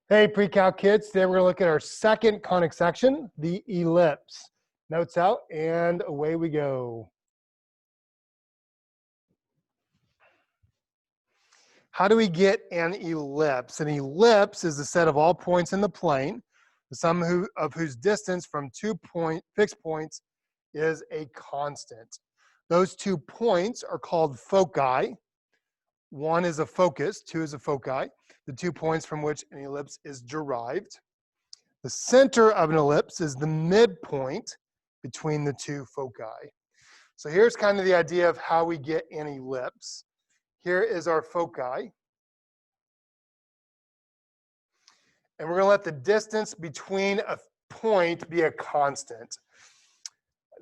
Hey, PreCalc kids, today we're going to look at our second conic section, the ellipse. Notes out, and away we go. How do we get an ellipse? An ellipse is the set of all points in the plane, the sum of whose distance from two fixed points is a constant. Those 2 points are called foci. One is a focus, 2 is a foci, the 2 points from which an ellipse is derived. The center of an ellipse is the midpoint between the 2 foci. So here's kind of the idea of how we get an ellipse. Here is our foci. And we're going to let the distance between a point be a constant.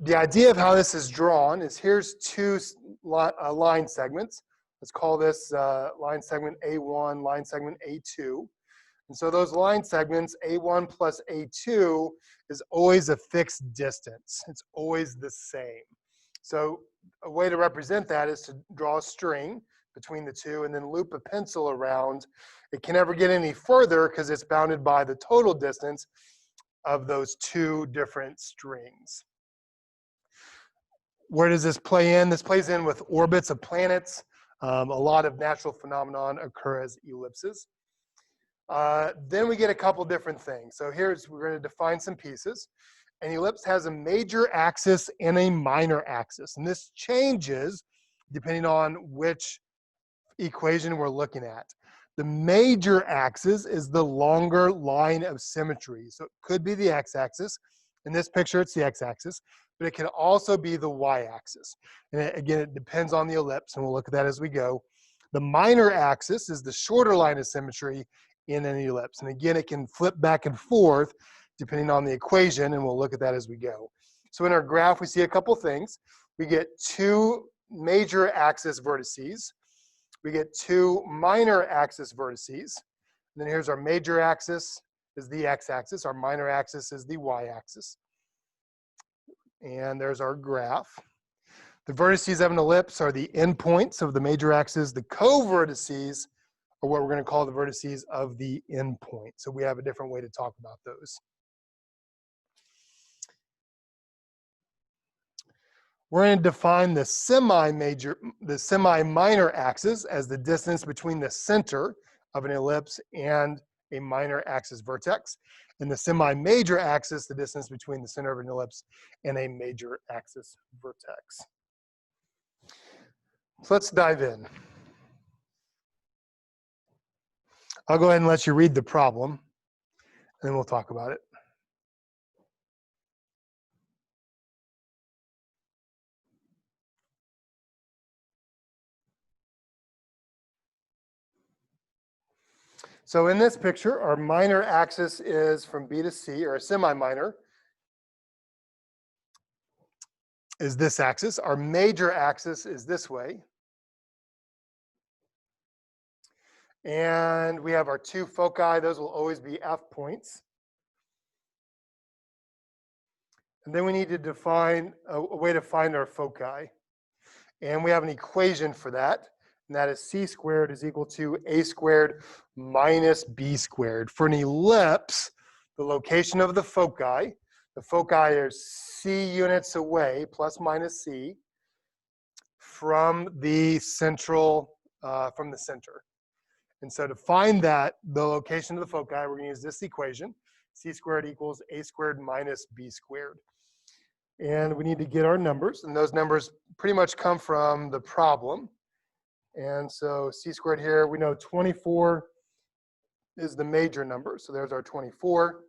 The idea of how this is drawn is here's 2 line segments. Let's call this line segment A1, line segment A2. And so those line segments, A1 plus A2, is always a fixed distance. It's always the same. So a way to represent that is to draw a string between the 2 and then loop a pencil around. It can never get any further because it's bounded by the total distance of those 2 different strings. Where does this play in? This plays in with orbits of planets. A lot of natural phenomenon occur as ellipses. Then we get a couple different things. So we're going to define some pieces. An ellipse has a major axis and a minor axis. And this changes depending on which equation we're looking at. The major axis is the longer line of symmetry. So it could be the x-axis. In this picture, it's the x-axis. But it can also be the y-axis. And again, it depends on the ellipse, and we'll look at that as we go. The minor axis is the shorter line of symmetry in an ellipse. And again, it can flip back and forth depending on the equation, and we'll look at that as we go. So in our graph, we see a couple things. We get 2 major axis vertices. We get 2 minor axis vertices. And then here's our major axis is the x-axis. Our minor axis is the y-axis. And there's our graph. The vertices of an ellipse are the endpoints of the major axis. The co-vertices are what we're going to call the vertices of the endpoint. So we have a different way to talk about those. We're going to define the semi-minor axis as the distance between the center of an ellipse and a minor axis vertex. And the semi-major axis, the distance between the center of an ellipse and a major axis vertex. So let's dive in. I'll go ahead and let you read the problem, and then we'll talk about it. So in this picture, our minor axis is from B to C, or a semi-minor is this axis. Our major axis is this way. And we have our 2 foci. Those will always be F points. And then we need to define a way to find our foci. And we have an equation for that. And that is c squared is equal to a squared minus b squared. For an ellipse, the location of the foci are c units away, plus minus c, from the center. And so to find that, the location of the foci, we're going to use this equation. C squared equals a squared minus b squared. And we need to get our numbers. And those numbers pretty much come from the problem. And so c squared here, we know 24 is the major number. So there's our 24.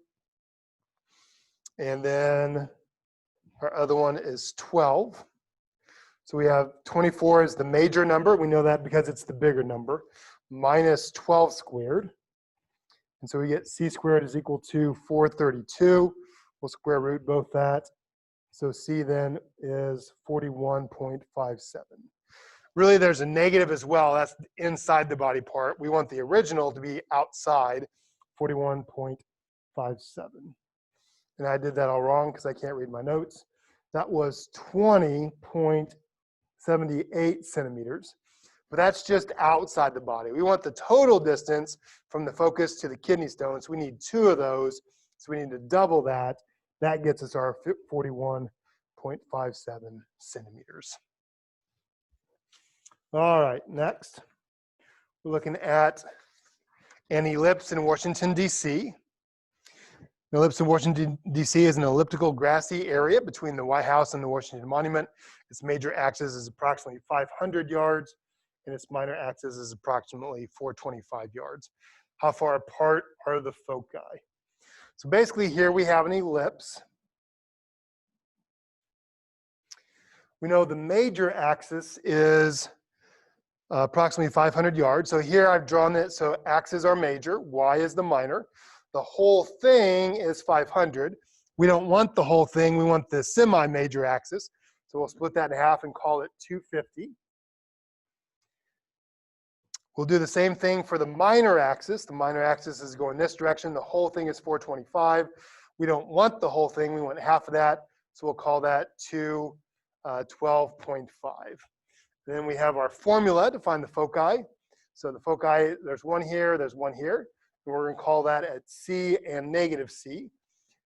And then our other one is 12. So we have 24 is the major number. We know that because it's the bigger number. Minus 12 squared. And so we get c squared is equal to 432. We'll square root both that. So c then is 41.57. Really, there's a negative as well. That's inside the body part. We want the original to be outside, 41.57. And I did that all wrong because I can't read my notes. That was 20.78 centimeters. But that's just outside the body. We want the total distance from the focus to the kidney stone. So we need 2 of those. So we need to double that. That gets us our 41.57 centimeters. All right, next. We're looking at an ellipse in Washington, D.C. An ellipse in Washington, D.C. is an elliptical grassy area between the White House and the Washington Monument. Its major axis is approximately 500 yards, and its minor axis is approximately 425 yards. How far apart are the foci? So basically here we have an ellipse. We know the major axis is approximately 500 yards. So here I've drawn it, so X is our major, Y is the minor. The whole thing is 500. We don't want the whole thing, we want the semi-major axis. So we'll split that in half and call it 250. We'll do the same thing for the minor axis. The minor axis is going this direction. The whole thing is 425. We don't want the whole thing, we want half of that. So we'll call that 12.5. Then we have our formula to find the foci. So the foci, there's one here, there's one here. And we're going to call that at C and negative C.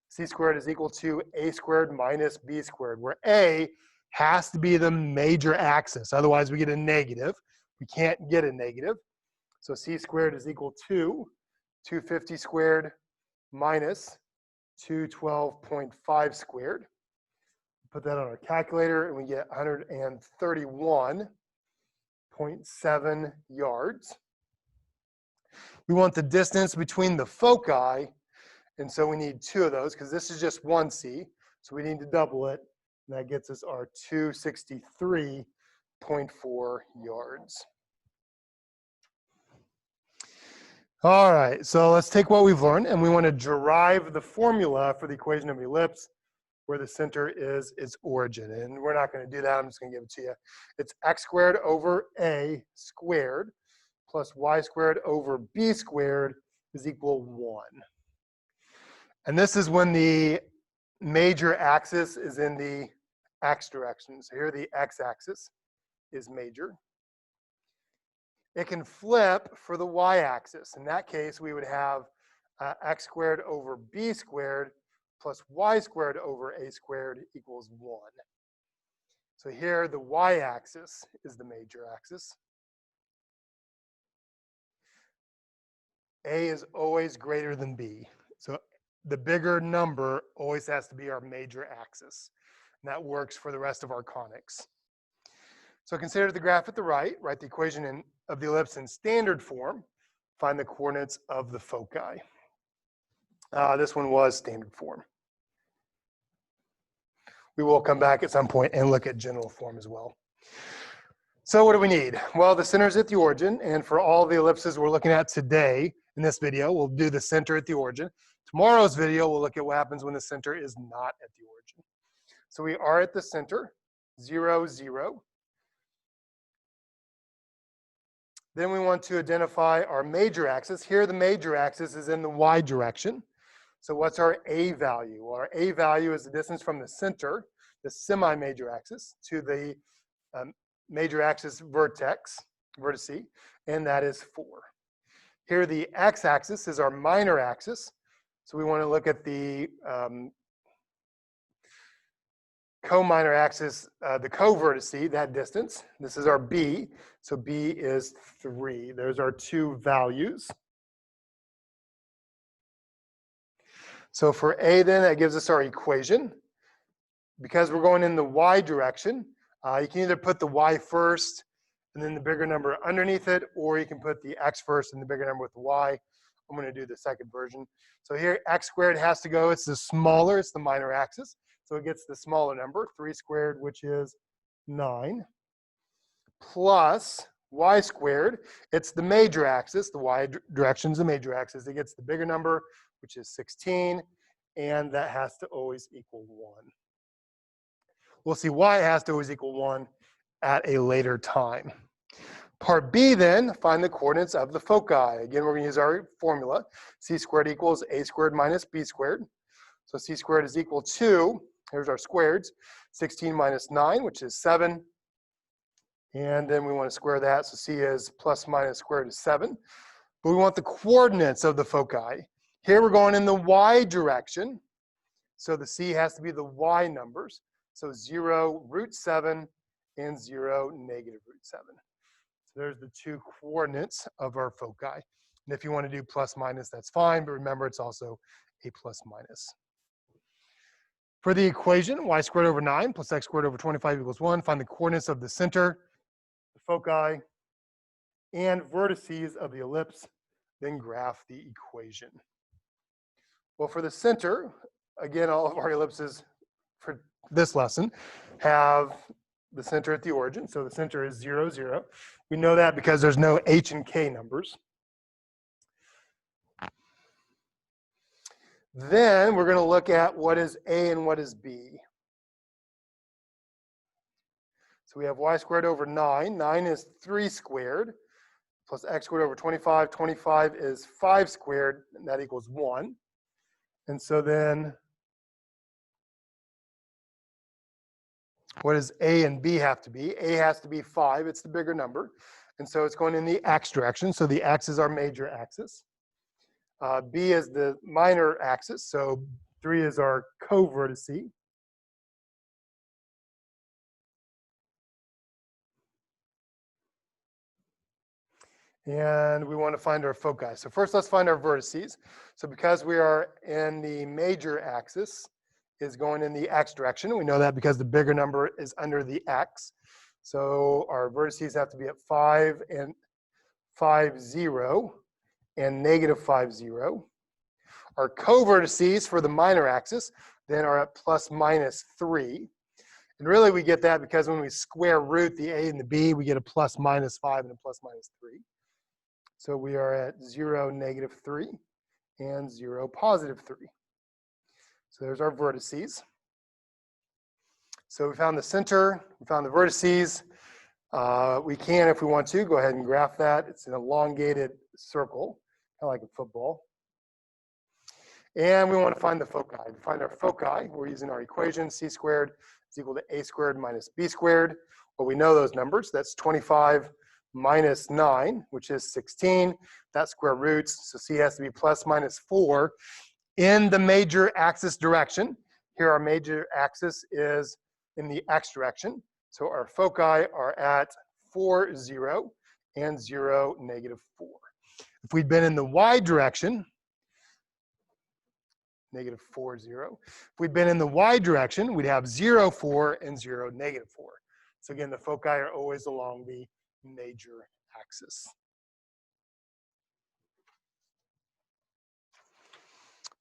C squared is equal to A squared minus B squared, where A has to be the major axis. Otherwise, we get a negative. We can't get a negative. So C squared is equal to 250 squared minus 212.5 squared. Put that on our calculator and we get 131.7 yards. We want the distance between the foci, and so we need 2 of those because this is just 1 C, so we need to double it, and that gets us our 263.4 yards. All right, so let's take what we've learned, and we want to derive the formula for the equation of ellipse where the center is its origin. And we're not going to do that. I'm just going to give it to you. It's x squared over a squared plus y squared over b squared is equal 1. And this is when the major axis is in the x direction. So here the x-axis is major. It can flip for the y-axis. In that case, we would have x squared over b squared plus y squared over a squared equals 1. So here the y-axis is the major axis. A is always greater than b. So the bigger number always has to be our major axis. And that works for the rest of our conics. So consider the graph at the right, write the equation of the ellipse in standard form, find the coordinates of the foci. This one was standard form. We will come back at some point and look at general form as well. So what do we need? Well, the center is at the origin, and for all the ellipses we're looking at today in this video, we'll do the center at the origin. Tomorrow's video, we'll look at what happens when the center is not at the origin. So we are at the center, 0, 0. Then we want to identify our major axis. Here the major axis is in the y direction. So what's our A value? Well, our A value is the distance from the center, the semi-major axis, to the major axis vertex, vertice, and that is 4. Here the x-axis is our minor axis. So we want to look at the co-minor axis, the co-vertice, that distance. This is our B, so B is 3. There's our 2 values. So for A then, that gives us our equation. Because we're going in the y direction, you can either put the y first and then the bigger number underneath it, or you can put the x first and the bigger number with the y. I'm going to do the second version. So here, x squared has to go. It's the smaller, it's the minor axis. So it gets the smaller number, 3 squared, which is 9, plus y squared. It's the major axis. The y direction is the major axis. It gets the bigger number, which is 16, and that has to always equal 1. We'll see why it has to always equal 1 at a later time. Part B then, find the coordinates of the foci. Again, we're going to use our formula. C squared equals A squared minus B squared. So C squared is equal to, here's our squareds, 16 minus 9, which is 7. And then we want to square that. So C is plus minus square root of 7. But we want the coordinates of the foci. Here we're going in the y direction. So the C has to be the y numbers. So 0, root 7, and 0, negative root 7. So there's the two coordinates of our foci. And if you want to do plus minus, that's fine. But remember, it's also a plus minus. For the equation, y squared over 9 plus x squared over 25 equals 1, find the coordinates of the center, the foci, and vertices of the ellipse, then graph the equation. Well, for the center, again, all of our ellipses for this lesson have the center at the origin. So the center is 0, 0. We know that because there's no h and k numbers. Then we're going to look at what is a and what is b. So we have y squared over 9. 9 is 3 squared plus x squared over 25. 25 is 5 squared, and that equals 1. And so then what does a and b have to be? A has to be 5. It's the bigger number. And so it's going in the x direction. So the x is our major axis. B is the minor axis. So 3 is our co-vertice. And we want to find our foci. So first, let's find our vertices. So because we are in the major axis, is going in the x direction. We know that because the bigger number is under the x. So our vertices have to be at 5 and 5, 0, and negative 5, 0. Our co-vertices for the minor axis then are at plus minus 3. And really we get that because when we square root the a and the b, we get a plus minus 5 and a plus minus 3. So we are at 0, negative 3, and 0, positive 3. So there's our vertices. So we found the center, we found the vertices. We can, if we want to, go ahead and graph that. It's an elongated circle, kind of like a football. And we want to find the foci. To find our foci, we're using our equation, c squared is equal to a squared minus b squared. Well, we know those numbers. That's 25 minus 9, which is 16. That's square roots, so c has to be plus minus 4 in the major axis direction. Here our major axis is in the x direction. So our foci are at 4, 0, and 0, negative 4. If we'd been in the y direction, negative 4, 0. If we'd been in the y direction, we'd have 0, 4, and 0, negative 4. So again, the foci are always along the major axis.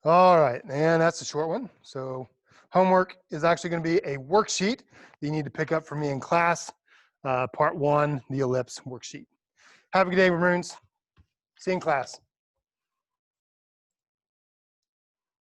All right, and that's a short one. So homework is actually going to be a worksheet that you need to pick up for me in class. Part 1, the ellipse worksheet. Have a good day, Maroons. See you in class.